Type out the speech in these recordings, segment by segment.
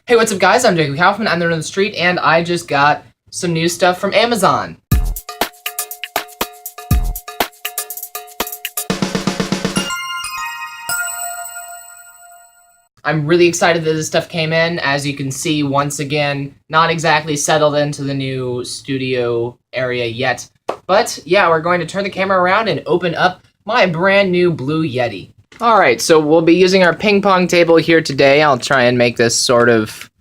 Hey, what's up guys? I'm Jacob Kaufman, I'm the Nerd on the Street, and I just got some new stuff from Amazon. I'm really excited that this stuff came in. As you can see, once again, not exactly settled into the new studio area yet. But yeah, we're going to turn the camera around and open up my brand new Blue Yeti. Alright, so we'll be using our ping pong table here today. I'll try and make this sort of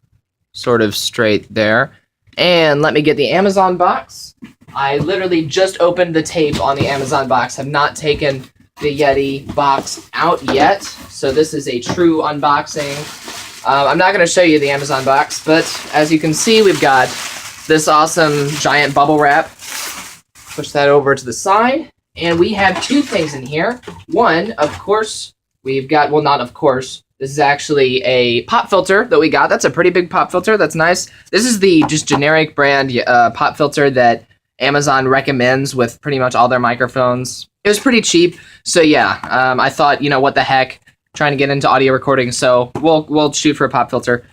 straight there. And let me get the Amazon box. I literally just opened the tape on the Amazon box. Have not taken the Yeti box out yet. So this is a true unboxing. I'm not going to show you the Amazon box, but as you can see, we've got this awesome giant bubble wrap. Push that over to the side. And we have two things in here. One, of course, we've got, well, not of course, this is actually a pop filter that we got. That's a pretty big pop filter. That's nice. This is the just generic brand pop filter that Amazon recommends with pretty much all their microphones. It was pretty cheap. So yeah, I thought, you know, what the heck, trying to get into audio recording. So we'll shoot for a pop filter.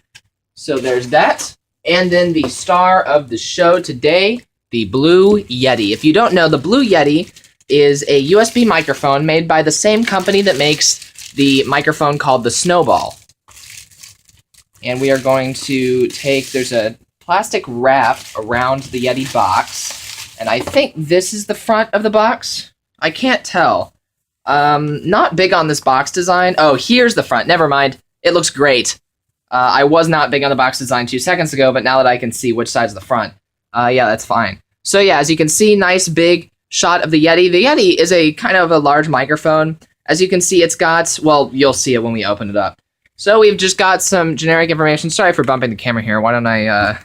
So there's that. And then the star of the show today, the Blue Yeti. If you don't know, the Blue Yeti is a USB microphone made by the same company that makes the microphone called the Snowball. And we are going to take, there's a plastic wrap around the Yeti box, and I think this is the front of the box. I can't tell. Not big on this box design. Oh, here's the front. Never mind. It looks great. I was not big on the box design 2 seconds ago, but now that I can see which side's the front, yeah, that's fine. So yeah, as you can see, nice big shot of the Yeti. The Yeti is a kind of a large microphone. As you can see, it's got, well, you'll see it when we open it up. So we've just got some generic information. Sorry for bumping the camera here. Why don't I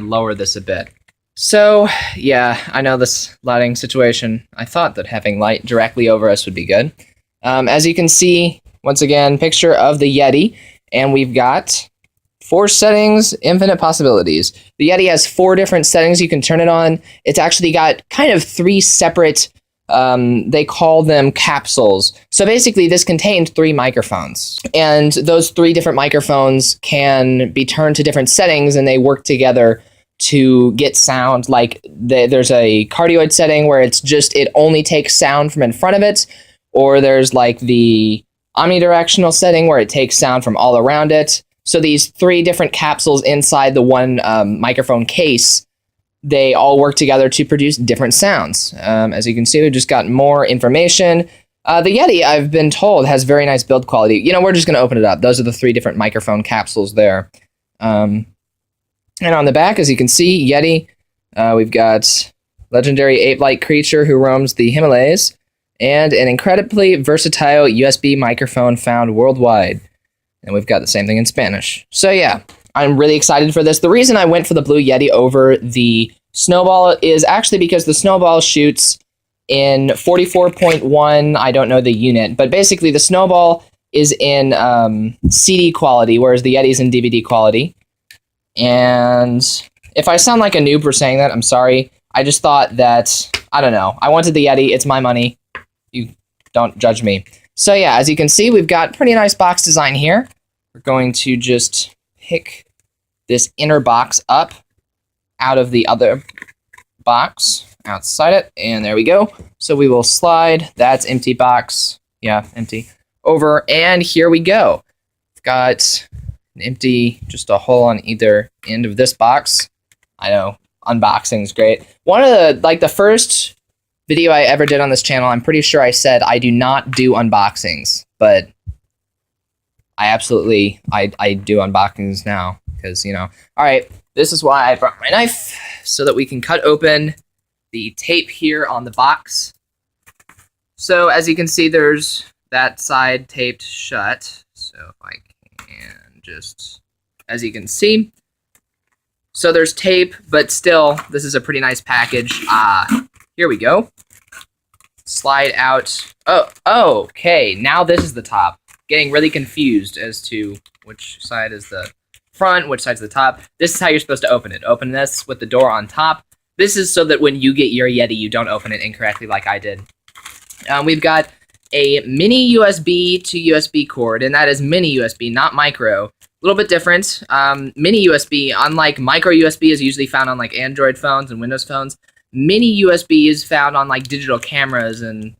lower this a bit? So, yeah, I know this lighting situation. I thought that having light directly over us would be good. As you can see, once again, picture of the Yeti, and we've got 4 settings, infinite possibilities. The Yeti has 4 different settings you can turn it on. It's actually got kind of 3 separate, they call them capsules. So basically this contained 3 microphones, and those 3 different microphones can be turned to different settings, and they work together to get sound. Like there's a cardioid setting where it's just, it only takes sound from in front of it, or there's like the omnidirectional setting where it takes sound from all around it. So these 3 different capsules inside the one microphone case, they all work together to produce different sounds. As you can see, we've just got more information. The Yeti, I've been told, has very nice build quality. You know, we're just going to open it up. Those are the 3 different microphone capsules there. And on the back, as you can see, Yeti, we've got legendary ape-like creature who roams the Himalayas, and an incredibly versatile USB microphone found worldwide. And we've got the same thing in Spanish. So yeah, I'm really excited for this. The reason I went for the Blue Yeti over the Snowball is actually because the Snowball shoots in 44.1, I don't know the unit, but basically the Snowball is in CD quality, whereas the Yeti's in DVD quality. And if I sound like a noob for saying that, I'm sorry. I just thought that, I don't know, I wanted the Yeti, it's my money. You don't judge me. So yeah, as you can see, we've got pretty nice box design here. We're going to just pick this inner box up out of the other box outside it, and there we go. So we will slide, that's empty box, yeah, empty, over, and here we go. We've got an empty, just a hole on either end of this box. I know, unboxing is great. One of the, like the first video I ever did on this channel, I'm pretty sure I said I do not do unboxings, but I absolutely, I do unboxings now, because, you know. All right, this is why I brought my knife, so that we can cut open the tape here on the box. So as you can see, there's that side taped shut. So if I can just, as you can see, so there's tape, but still, this is a pretty nice package. Here we go. Slide out. Oh, okay, now this is the top. Getting really confused as to which side is the front, which side's the top. This is how you're supposed to open it. Open this with the door on top. This is so that when you get your Yeti, you don't open it incorrectly like I did. We've got a mini USB to USB cord, and that is mini USB, not micro. little bit different. Mini USB, unlike micro USB, is usually found on like Android phones and Windows phones. Mini USB is found on like digital cameras and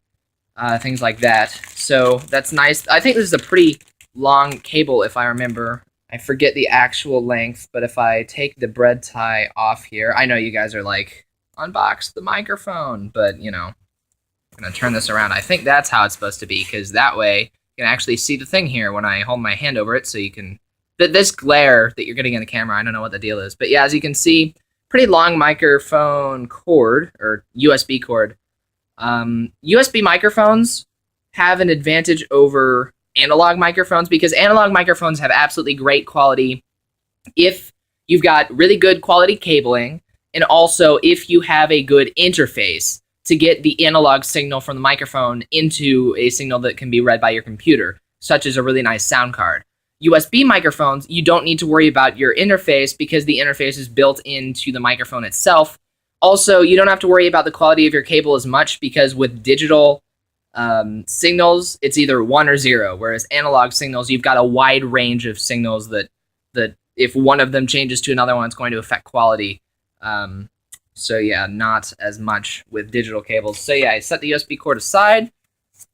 things like that. So that's nice. I think this is a pretty long cable, if I remember. I forget the actual length, but if I take the bread tie off here, I know you guys are like, unbox the microphone, but you know, I'm gonna turn this around. I think that's how it's supposed to be, because that way you can actually see the thing here when I hold my hand over it, so you can, this glare that you're getting in the camera, I don't know what the deal is, but yeah, as you can see, pretty long microphone cord, or USB cord. USB microphones have an advantage over analog microphones because analog microphones have absolutely great quality if you've got really good quality cabling, and also if you have a good interface to get the analog signal from the microphone into a signal that can be read by your computer, such as a really nice sound card. USB microphones, you don't need to worry about your interface because the interface is built into the microphone itself. Also, you don't have to worry about the quality of your cable as much because with digital signals, it's either 1 or 0, whereas analog signals, you've got a wide range of signals that if one of them changes to another one, it's going to affect quality. So yeah, not as much with digital cables. So yeah, I set the USB cord aside.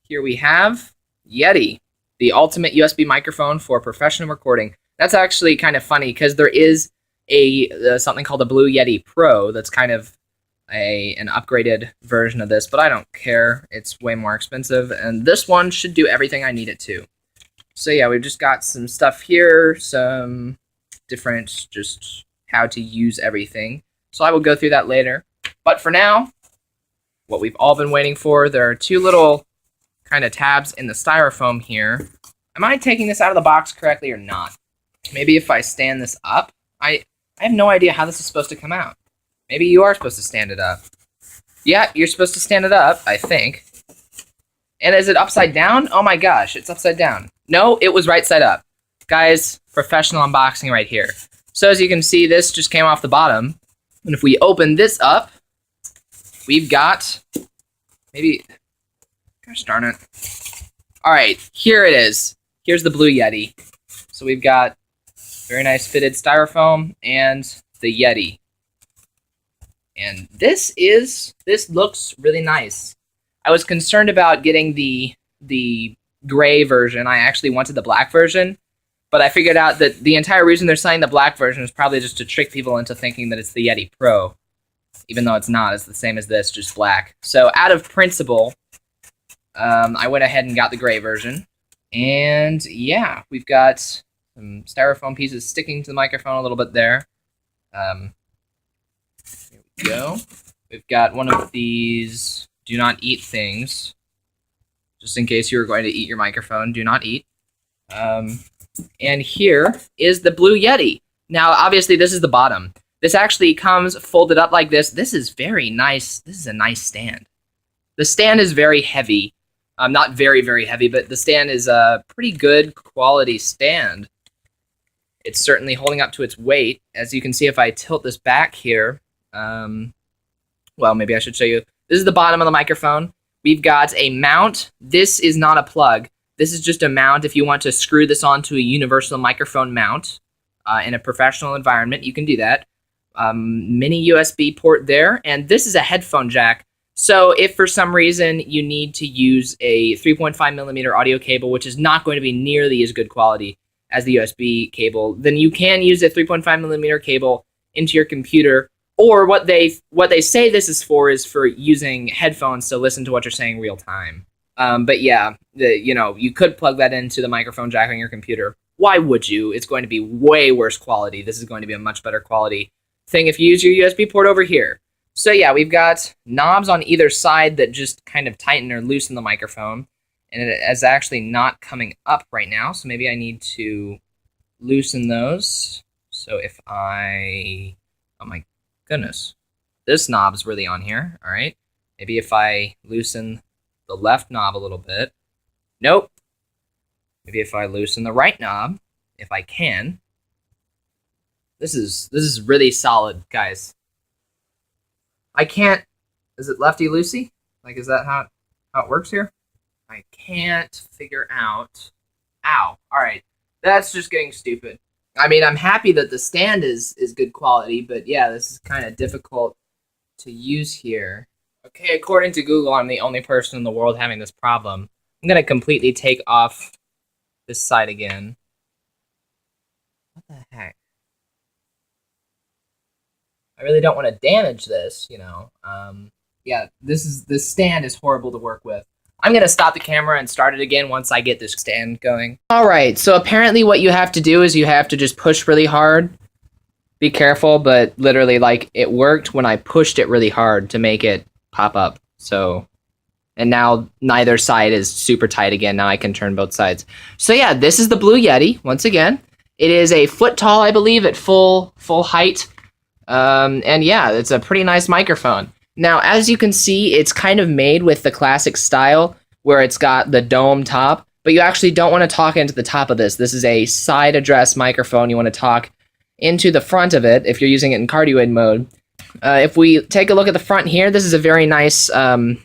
Here we have Yeti, the ultimate USB microphone for professional recording. That's actually kind of funny because there is something called the Blue Yeti Pro that's kind of an upgraded version of this, but I don't care. It's way more expensive, and this one should do everything I need it to. So yeah, we've just got some stuff here, some different just how to use everything. So I will go through that later. But for now, what we've all been waiting for, there are 2 little kind of tabs in the styrofoam here. Am I taking this out of the box correctly or not? Maybe if I stand this up, I have no idea how this is supposed to come out. Maybe you are supposed to stand it up. Yeah, you're supposed to stand it up, I think. And is it upside down? Oh my gosh, it's upside down. No, it was right side up. Guys, professional unboxing right here. So as you can see, this just came off the bottom. And if we open this up, we've got, maybe, gosh darn it. All right, here it is. Here's the Blue Yeti. So we've got very nice fitted styrofoam and the Yeti. And this looks really nice. I was concerned about getting the gray version. I actually wanted the black version, but I figured out that the entire reason they're selling the black version is probably just to trick people into thinking that it's the Yeti Pro, even though it's not. It's the same as this, just black. So out of principle, I went ahead and got the gray version. And yeah, we've got some styrofoam pieces sticking to the microphone a little bit there. Here we go. We've got one of these do not eat things, just in case you were going to eat your microphone. Do not eat. And here is the Blue Yeti. Now, obviously, this is the bottom. This actually comes folded up like this. This is very nice. This is a nice stand. The stand is very heavy. Not very, very heavy, but the stand is a pretty good quality stand. It's certainly holding up to its weight. As you can see, if I tilt this back here, well, maybe I should show you. This is the bottom of the microphone. We've got a mount. This is not a plug. This is just a mount. If you want to screw this onto a universal microphone mount in a professional environment, you can do that. Mini USB port there, and this is a headphone jack. So if for some reason you need to use a 3.5 millimeter audio cable, which is not going to be nearly as good quality as the USB cable, then you can use a 3.5 millimeter cable into your computer. Or what they say this is for using headphones to listen to what you're saying real time. But yeah, you could plug that into the microphone jack on your computer. Why would you? It's going to be way worse quality. This is going to be a much better quality thing if you use your USB port over here. So yeah, we've got knobs on either side that just kind of tighten or loosen the microphone. And it is actually not coming up right now, so maybe I need to loosen those. So if oh my goodness, this knob's really on here. All right, maybe if I loosen the left knob a little bit. Nope. Maybe if I loosen the right knob, if I can. This is really solid, guys. I can't. Is it lefty loosey? Like, is that how it works here? I can't figure out. Ow. All right, that's just getting stupid. I mean, I'm happy that the stand is good quality, but yeah, this is kind of difficult to use here. Okay, according to Google, I'm the only person in the world having this problem. I'm gonna completely take off this side again. What the heck? I really don't want to damage this, you know. Yeah, this stand is horrible to work with. I'm gonna stop the camera and start it again once I get this stand going. All right, so apparently what you have to do is you have to just push really hard. Be careful, but literally, like, it worked when I pushed it really hard to make it pop up. So, and now neither side is super tight again. Now I can turn both sides. So yeah, this is the Blue Yeti, once again. It is a foot tall, I believe, at full height. And yeah, it's a pretty nice microphone. Now, as you can see, it's kind of made with the classic style where it's got the dome top, but you actually don't want to talk into the top of this. This is a side address microphone. You want to talk into the front of it if you're using it in cardioid mode. If we take a look at the front here, this is a very nice kind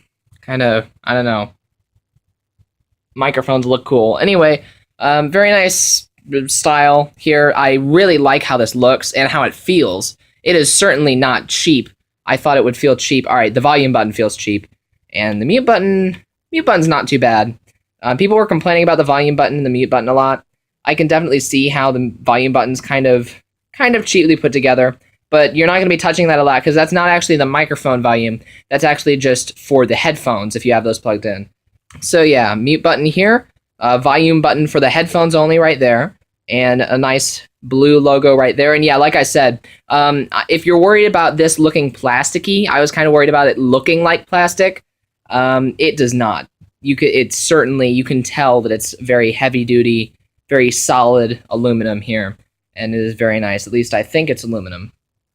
of, I don't know, microphones look cool. Anyway, very nice style here. I really like how this looks and how it feels. It is certainly not cheap. I thought it would feel cheap. All right, the volume button feels cheap, and the mute button's not too bad. People were complaining about the volume button and the mute button a lot. I can definitely see how the volume button's kind of cheaply put together, but you're not going to be touching that a lot because that's not actually the microphone volume. That's actually just for the headphones if you have those plugged in. So yeah, mute button here, volume button for the headphones only right there, and a nice blue logo right there. And yeah, like I said, if you're worried about this looking plasticky, I was kind of worried about it looking like plastic. It does not. You can tell that it's very heavy duty, very solid aluminum here, and it is very nice. At least I think it's aluminum.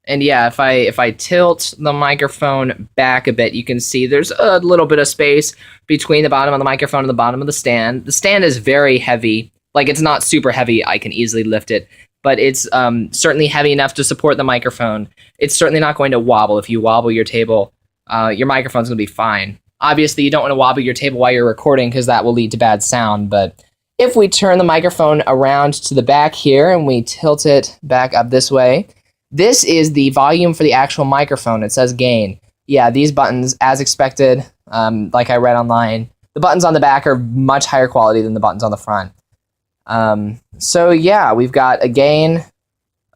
And yeah, if I tilt the microphone back a bit, you can see there's a little bit of space between the bottom of the microphone and the bottom of the stand. The stand is very heavy. Like, it's not super heavy. I can easily lift it, but it's certainly heavy enough to support the microphone. It's certainly not going to wobble. If you wobble your table, your microphone's going to be fine. Obviously, you don't want to wobble your table while you're recording because that will lead to bad sound, but if we turn the microphone around to the back here and we tilt it back up this way, this is the volume for the actual microphone. It says gain. Yeah, these buttons, as expected, like I read online, the buttons on the back are much higher quality than the buttons on the front. So yeah, we've got a gain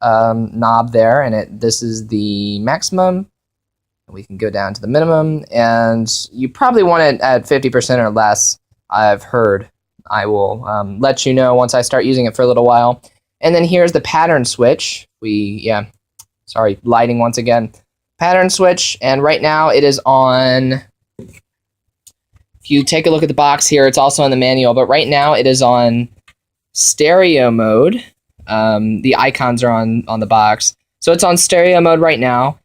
knob there, and this is the maximum. We can go down to the minimum, and you probably want it at 50% or less, I've heard. I will let you know once I start using it for a little while. And then here's the pattern switch. Sorry, lighting once again. Pattern switch, and right now it is on. If you take a look at the box here, it's also in the manual, but right now it is on stereo mode. The icons are on the box. So it's on stereo mode right now,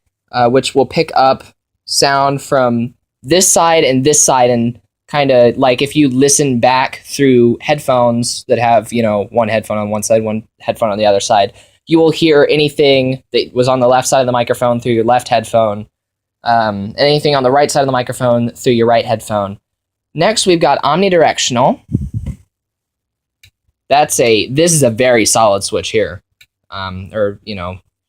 which will pick up sound from this side, and kind of like if you listen back through headphones that have, one headphone on one side, one headphone on the other side, you will hear anything that was on the left side of the microphone through your left headphone, anything on the right side of the microphone through your right headphone. Next, we've got omnidirectional. This is a very solid switch here, or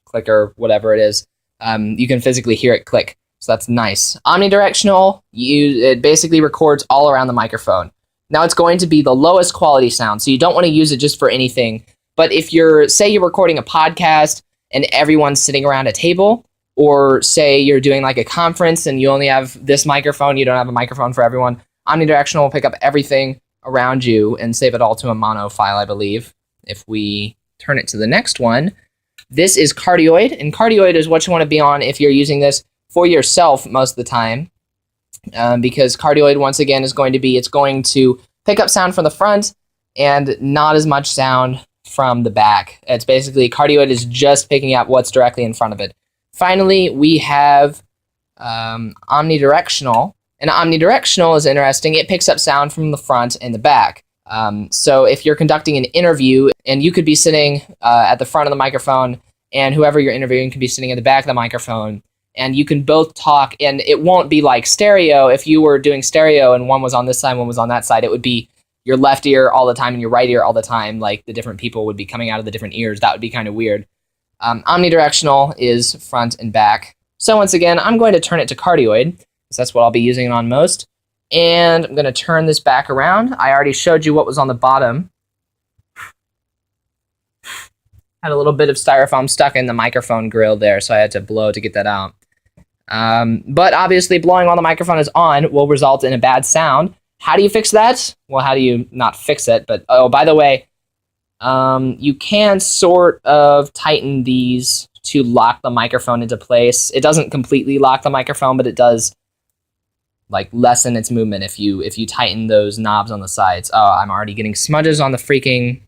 clicker, whatever it is. You can physically hear it click, so that's nice. Omnidirectional, it basically records all around the microphone. Now it's going to be the lowest quality sound, so you don't want to use it just for anything. But if say you're recording a podcast and everyone's sitting around a table, or say you're doing like a conference and you only have this microphone, you don't have a microphone for everyone, omnidirectional will pick up everything around you and save it all to a mono file, I believe. If we turn it to the next one, this is cardioid, and cardioid is what you want to be on if you're using this for yourself most of the time, because cardioid, once again, it's going to pick up sound from the front and not as much sound from the back. It's basically, cardioid is just picking up what's directly in front of it. Finally, we have omnidirectional, and omnidirectional is interesting. It picks up sound from the front and the back. So if you're conducting an interview and you could be sitting at the front of the microphone, and whoever you're interviewing can be sitting at the back of the microphone, and you can both talk, and it won't be like stereo. If you were doing stereo and one was on this side, one was on that side, it would be, your left ear all the time and your right ear all the time, like the different people would be coming out of the different ears. That would be kind of weird. Omnidirectional is front and back. So once again, I'm going to turn it to cardioid, because that's what I'll be using it on most. And I'm going to turn this back around. I already showed you what was on the bottom. Had a little bit of styrofoam stuck in the microphone grill there, so I had to blow to get that out. But obviously, blowing while the microphone is on will result in a bad sound. How do you fix that? Well, how do you not fix it? But, oh, by the way, you can sort of tighten these to lock the microphone into place. It doesn't completely lock the microphone, but it does like lessen its movement if you tighten those knobs on the sides. Oh, I'm already getting smudges on the freaking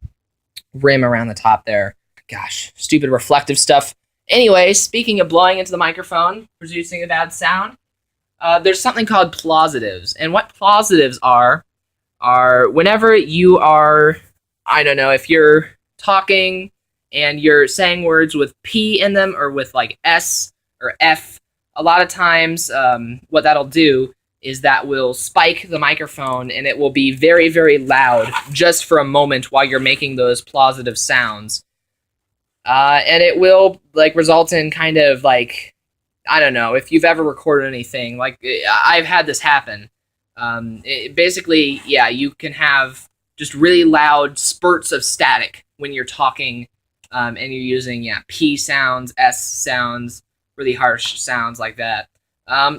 rim around the top there. Gosh, stupid reflective stuff. Anyway, speaking of blowing into the microphone, producing a bad sound, there's something called plositives. And what plositives are whenever you are, I don't know, if you're talking and you're saying words with P in them or with like S or F, a lot of times what that'll do is that will spike the microphone and it will be very, very loud just for a moment while you're making those plositive sounds. And it will like result in kind of like, I don't know, if you've ever recorded anything, like I've had this happen. Basically, yeah, you can have just really loud spurts of static when you're talking and you're using, P sounds, S sounds, really harsh sounds like that.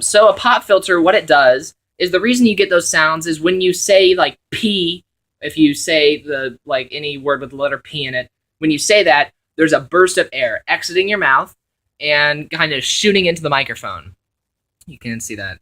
So a pop filter, what it does is the reason you get those sounds is when you say like P, if you say the like any word with the letter P in it, when you say that, there's a burst of air exiting your mouth and kind of shooting into the microphone. You can see that.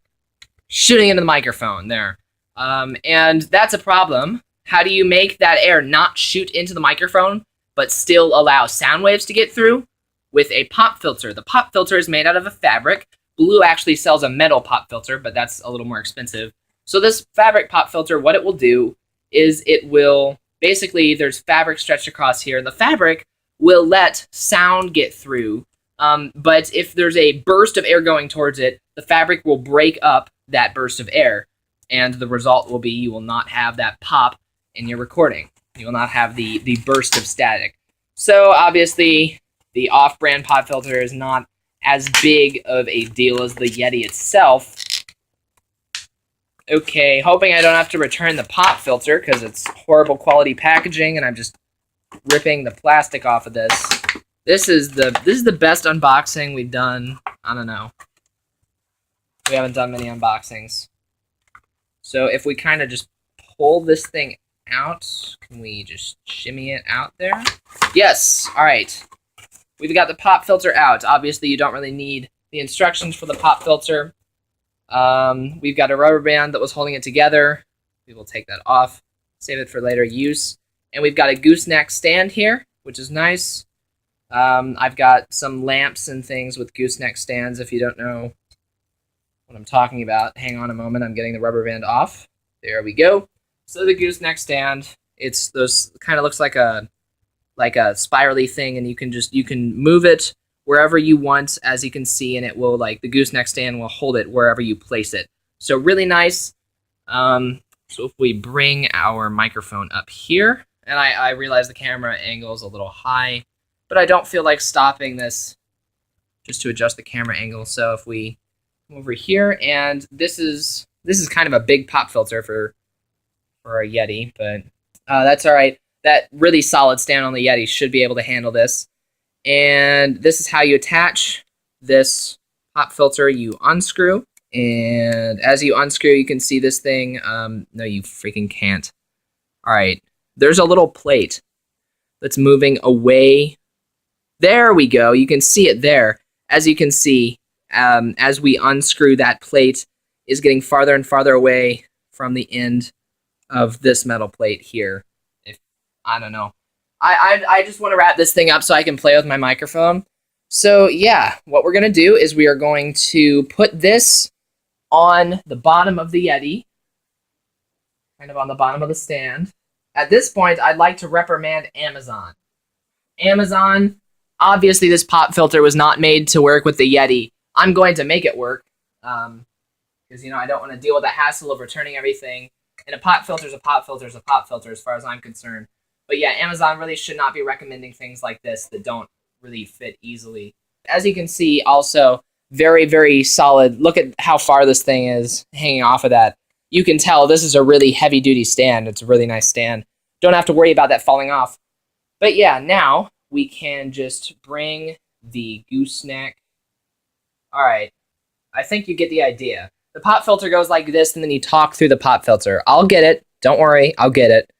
Shooting into the microphone there. And that's a problem. How do you make that air not shoot into the microphone, but still allow sound waves to get through? With a pop filter. The pop filter is made out of a fabric. Blue actually sells a metal pop filter, but that's a little more expensive. So this fabric pop filter, what it will do is it will, basically there's fabric stretched across here, and the fabric will let sound get through. But if there's a burst of air going towards it, the fabric will break up that burst of air. And the result will be you will not have that pop in your recording. You will not have the burst of static. So obviously, the off-brand pop filter is not as big of a deal as the Yeti itself. Okay, hoping I don't have to return the pop filter because it's horrible quality packaging and I'm just ripping the plastic off of this. This is the best unboxing we've done. I don't know. We haven't done many unboxings. So if we kind of just pull this thing out, can we just shimmy it out there? Yes, all right. We've got the pop filter out. Obviously, you don't really need the instructions for the pop filter. We've got a rubber band that was holding it together. We will take that off, save it for later use. And we've got a gooseneck stand here, which is nice. I've got some lamps and things with gooseneck stands, if you don't know what I'm talking about. Hang on a moment, I'm getting the rubber band off. There we go. So the gooseneck stand, it's those kind of looks like a spirally thing, and you can move it wherever you want, as you can see, and it will, like, the gooseneck stand will hold it wherever you place it. So really nice. So if we bring our microphone up here, and I realize the camera angle is a little high, but I don't feel like stopping this just to adjust the camera angle. So if we come over here, and this is kind of a big pop filter for a Yeti, but that's all right. That really solid stand on the Yeti should be able to handle this. And this is how you attach this pop filter. You unscrew, and as you unscrew, you can see this thing. No, you freaking can't. All right, there's a little plate that's moving away. There we go. You can see it there. As you can see, as we unscrew, that plate is getting farther and farther away from the end of this metal plate here. I don't know. I just want to wrap this thing up so I can play with my microphone. So yeah, what we're going to do is we are going to put this on the bottom of the Yeti. Kind of on the bottom of the stand. At this point, I'd like to reprimand Amazon. Amazon, obviously this pop filter was not made to work with the Yeti. I'm going to make it work. Because, I don't want to deal with the hassle of returning everything. And a pop filter is a pop filter is a pop filter as far as I'm concerned. But yeah, Amazon really should not be recommending things like this that don't really fit easily. As you can see, also, very, very solid. Look at how far this thing is hanging off of that. You can tell this is a really heavy-duty stand. It's a really nice stand. Don't have to worry about that falling off. But yeah, now we can just bring the gooseneck. All right, I think you get the idea. The pop filter goes like this, and then you talk through the pop filter. I'll get it. Don't worry, I'll get it.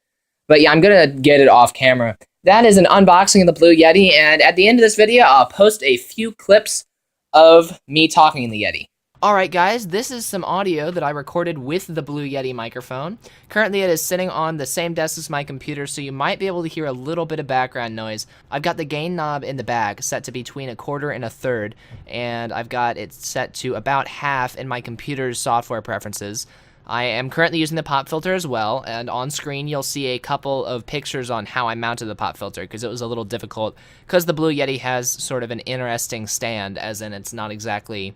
But yeah, I'm going to get it off camera. That is an unboxing of the Blue Yeti, and at the end of this video, I'll post a few clips of me talking in the Yeti. Alright guys, this is some audio that I recorded with the Blue Yeti microphone. Currently it is sitting on the same desk as my computer, so you might be able to hear a little bit of background noise. I've got the gain knob in the back set to between 1/4 and 1/3, and I've got it set to about half in my computer's software preferences. I am currently using the pop filter as well, and on screen you'll see a couple of pictures on how I mounted the pop filter, because it was a little difficult, because the Blue Yeti has sort of an interesting stand, as in it's not exactly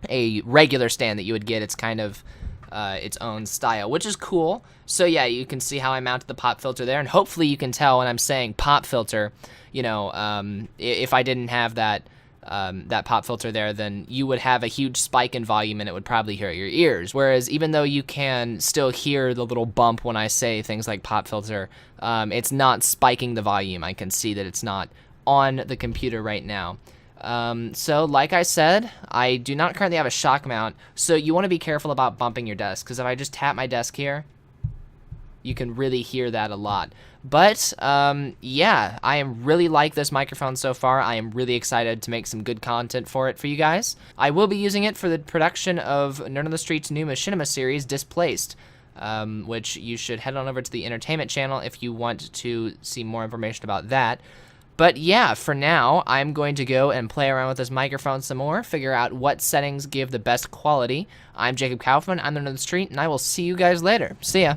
a regular stand that you would get. It's kind of its own style, which is cool. So yeah, you can see how I mounted the pop filter there, and hopefully you can tell when I'm saying pop filter, you know, if I didn't have that that pop filter there, then you would have a huge spike in volume and it would probably hurt your ears. Whereas even though you can still hear the little bump when I say things like pop filter, it's not spiking the volume. I can see that it's not on the computer right now. So like I said, I do not currently have a shock mount, so you want to be careful about bumping your desk, because if I just tap my desk here, you can really hear that a lot. But, yeah, I am really like this microphone so far. I am really excited to make some good content for it for you guys. I will be using it for the production of Nerd on the Street's new Machinima series, Displaced, which you should head on over to the Entertainment channel if you want to see more information about that. But yeah, for now, I'm going to go and play around with this microphone some more, figure out what settings give the best quality. I'm Jacob Kaufman, I'm the Nerd on the Street, and I will see you guys later. See ya.